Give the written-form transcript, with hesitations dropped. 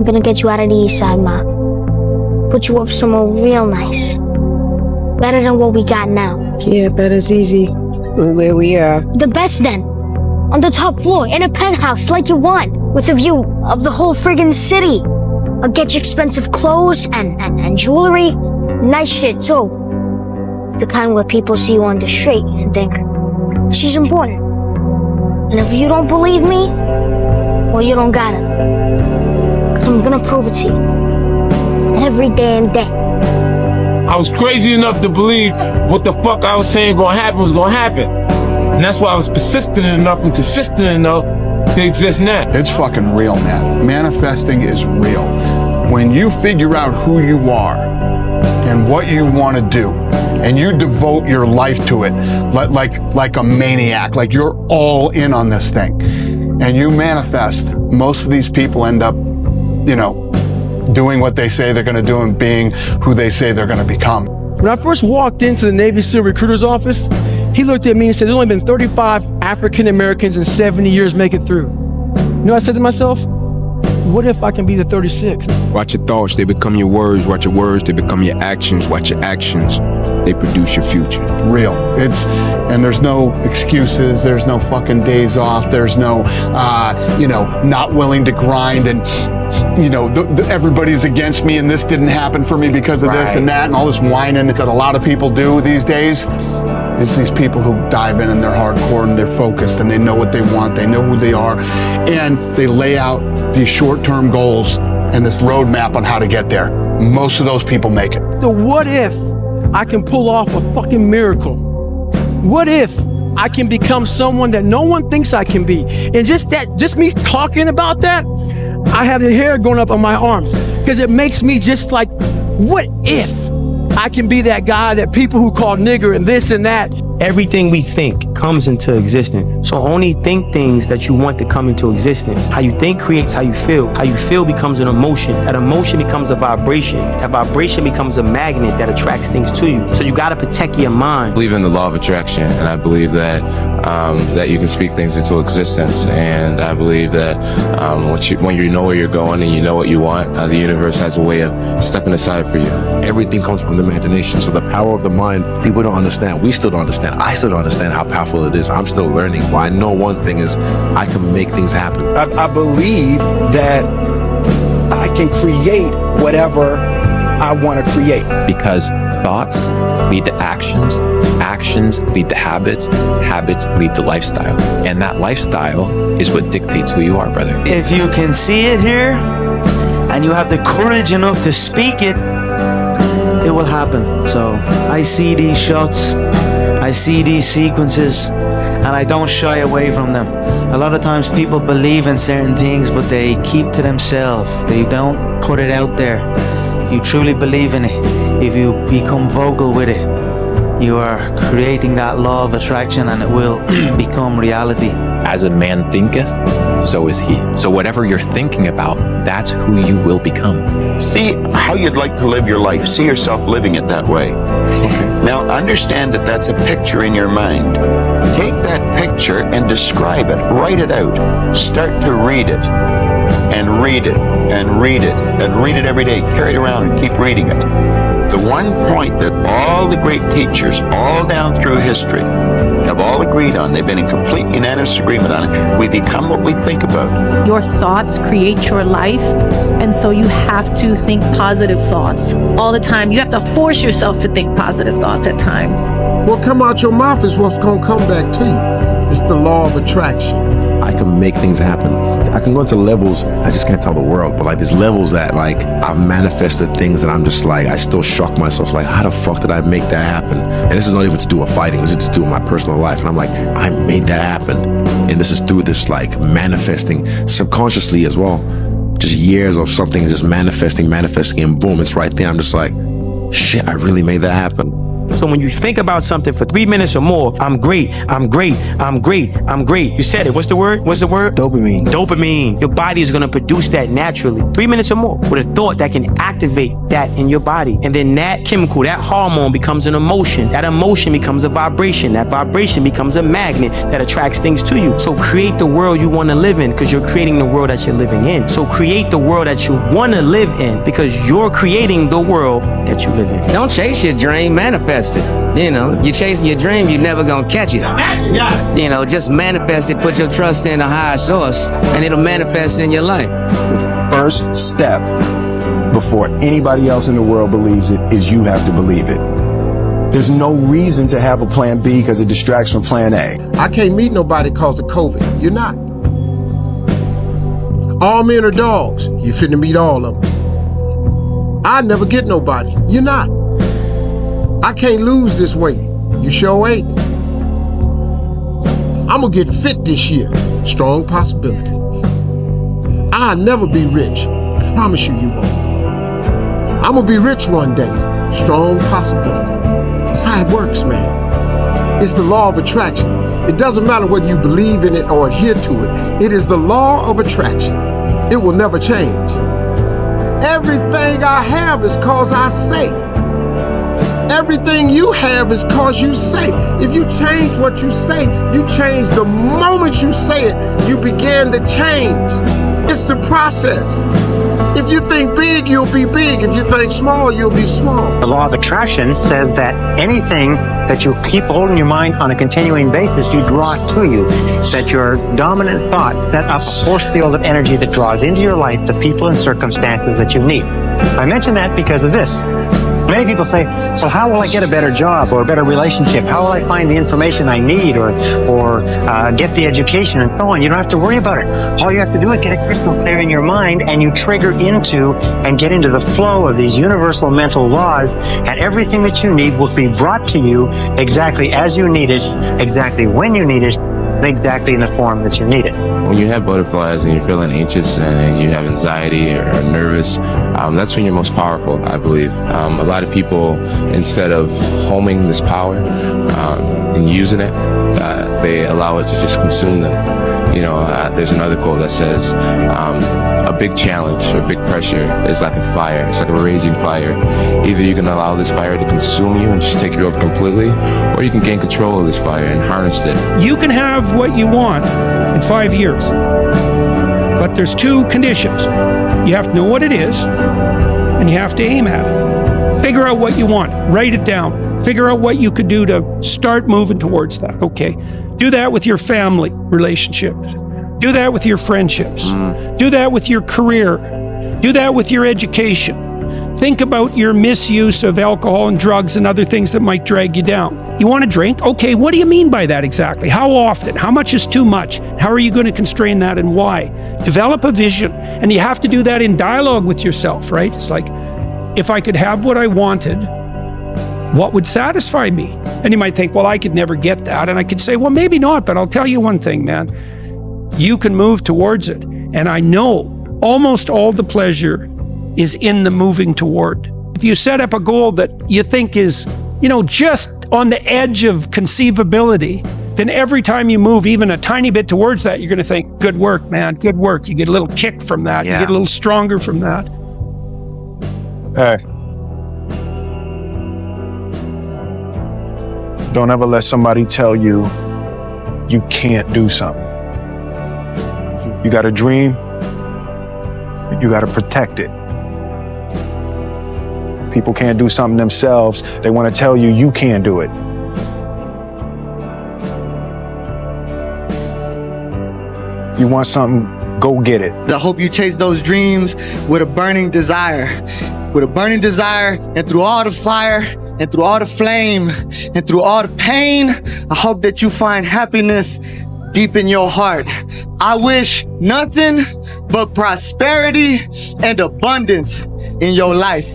I'm gonna get you out of the east side, Ma. Put you up somewhere real nice. Better than what we got now. Yeah, better's easy. Where we are. The best then. On the top floor, in a penthouse like you want. With a view of the whole friggin' city. I'll get you expensive clothes and jewelry. Nice shit too. The kind where people see you on the street and think, she's important. And if you don't believe me, well, you don't got it. Cause I'm gonna prove it to you. Every damn day. I was crazy enough to believe what the fuck I was saying gonna happen was gonna happen. And that's why I was persistent enough and consistent enough to exist now. It's fucking real, man. Manifesting is real. When you figure out who you are and what you want to do, and you devote your life to it like a maniac, like you're all in on this thing, and you manifest, most of these people end up, you know, doing what they say they're going to do and being who they say they're going to become. When I first walked into the Navy SEAL recruiter's office, he looked at me and said, there's only been 35 African Americans in 70 years make it through. You know what I said to myself? What if I can be the 36th? Watch your thoughts, they become your words. Watch your words, they become your actions. Watch your actions, they produce your future. Real. And there's no excuses. There's no fucking days off. There's no, you know, not willing to grind and, you know, everybody's against me and this didn't happen for me because of this and that and all this whining that a lot of people do these days. It's these people who dive in and they're hardcore and they're focused and they know what they want, they know who they are, and they lay out these short-term goals and this roadmap on how to get there. Most of those people make it. So what if I can pull off a fucking miracle? What if I can become someone that no one thinks I can be? And just me talking about that, I have the hair going up on my arms because it makes me just like, what if I can be that guy that people who call nigger and this and that? Everything we think comes into existence. So only think things that you want to come into existence. How you think creates how you feel. How you feel becomes an emotion. That emotion becomes a vibration. That vibration becomes a magnet that attracts things to you. So you gotta protect your mind. I believe in the law of attraction, and I believe that that you can speak things into existence. And I believe that when you know where you're going and you know what you want, the universe has a way of stepping aside for you. Everything comes from the imagination. So the power of the mind, people don't understand. We still don't understand. I still don't understand how powerful it is. I'm still learning. But I know one thing is I can make things happen. I believe that I can create whatever I want to create. Because thoughts lead to actions, actions lead to habits, habits lead to lifestyle. And that lifestyle is what dictates who you are, brother. If you can see it here, and you have the courage enough to speak it, it will happen. So I see these shots, I see these sequences, and I don't shy away from them. A lot of times people believe in certain things, but they keep to themselves. They don't put it out there. If you truly believe in it, if you become vocal with it, you are creating that law of attraction and it will become reality. As a man thinketh, so is he. So whatever you're thinking about, that's who you will become. See how you'd like to live your life. See yourself living it that way. Now understand that that's a picture in your mind. Take that picture and describe it. Write it out. Start to read it. And read it. And read it. And read it every day. Carry it around and keep reading it. The one point that all the great teachers, all down through history, have all agreed on, they've been in complete unanimous agreement on it, we become what we think about. Your thoughts create your life, and so you have to think positive thoughts all the time. You have to force yourself to think positive thoughts at times. What come out your mouth is what's going to come back to you. It's the law of attraction. I can make things happen. I can go into levels, I just can't tell the world, but like there's levels that like I've manifested things that I'm just like, I still shock myself, like how the fuck did I make that happen? And this is not even to do with fighting, this is to do with my personal life. And I'm like, I made that happen. And this is through this like manifesting subconsciously as well. Just years of something just manifesting, and boom, it's right there. I'm just like, shit, I really made that happen. So when you think about something for 3 minutes or more, I'm great, I'm great, I'm great, I'm great. You said it. What's the word? What's the word? Dopamine. Dopamine. Your body is going to produce that naturally. 3 minutes or more with a thought that can activate that in your body. And then that chemical, that hormone becomes an emotion. That emotion becomes a vibration. That vibration becomes a magnet that attracts things to you. So create the world you want to live in because you're creating the world that you're living in. So create the world that you want to live in because you're creating the world that you live in. Don't chase your dream, manifest it. You know, you're chasing your dream, you're never gonna catch it. You know, just manifest it, put your trust in a higher source, and it'll manifest in your life. The first step before anybody else in the world believes it is you have to believe it. There's no reason to have a plan B because it distracts from plan A. I can't meet nobody cause of COVID. You're not. All men are dogs. You finna meet all of them. I never get nobody. You're not. I can't lose this weight. You sure ain't. I'm gonna get fit this year. Strong possibility. I'll never be rich. Promise you won't. I'm gonna be rich one day. Strong possibility. That's how it works, man. It's the law of attraction. It doesn't matter whether you believe in it or adhere to it. It is the law of attraction. It will never change. Everything I have is cause I say. Everything you have is cause you say. If you change what you say, you change the moment you say it, you begin to change. It's the process. If you think big, you'll be big. If you think small, you'll be small. The law of attraction says that anything that you keep holding your mind on a continuing basis, you draw to you. That your dominant thought set up a force field of energy that draws into your life the people and circumstances that you need. I mention that because of this. Many people say, well, how will I get a better job or a better relationship? How will I find the information I need or get the education and so on? You don't have to worry about it. All you have to do is get it crystal clear in your mind and you trigger into and get into the flow of these universal mental laws, and everything that you need will be brought to you exactly as you need it, exactly when you need it, exactly in the form that you need it. When you have butterflies and you're feeling anxious and you have anxiety or nervous, that's when you're most powerful, I believe. A lot of people, instead of homing this power and using it, they allow it to just consume them. You know, there's another quote that says, a big challenge or big pressure is like a fire. It's like a raging fire. Either you can allow this fire to consume you and just take you over completely, or you can gain control of this fire and harness it. You can have what you want in 5 years, but there's 2 conditions. You have to know what it is, and you have to aim at it. Figure out what you want. Write it down. Figure out what you could do to start moving towards that. Okay. Do that with your family relationships. Do that with your friendships. Do that with your career. Do that with your education. Think about your misuse of alcohol and drugs and other things that might drag you down. You want to drink? Okay, what do you mean by that exactly? How often? How much is too much? How are you going to constrain that and why? Develop a vision. And you have to do that in dialogue with yourself, right? It's like, if I could have what I wanted, what would satisfy me? And you might think, well, I could never get that. And I could say, well, maybe not, but I'll tell you one thing, man. You can move towards it. And I know almost all the pleasure is in the moving toward. If you set up a goal that you think is, just on the edge of conceivability, then every time you move even a tiny bit towards that, you're going to think, good work, man, good work. You get a little kick from that. You get a little stronger from that. Hey. Don't ever let somebody tell you you can't do something. You got a dream, you got to protect it. People can't do something themselves. They want to tell you you can't do it. You want something, go get it. I hope you chase those dreams with a burning desire. With a burning desire, and through all the fire, and through all the flame, and through all the pain, I hope that you find happiness deep in your heart. I wish nothing but prosperity and abundance in your life.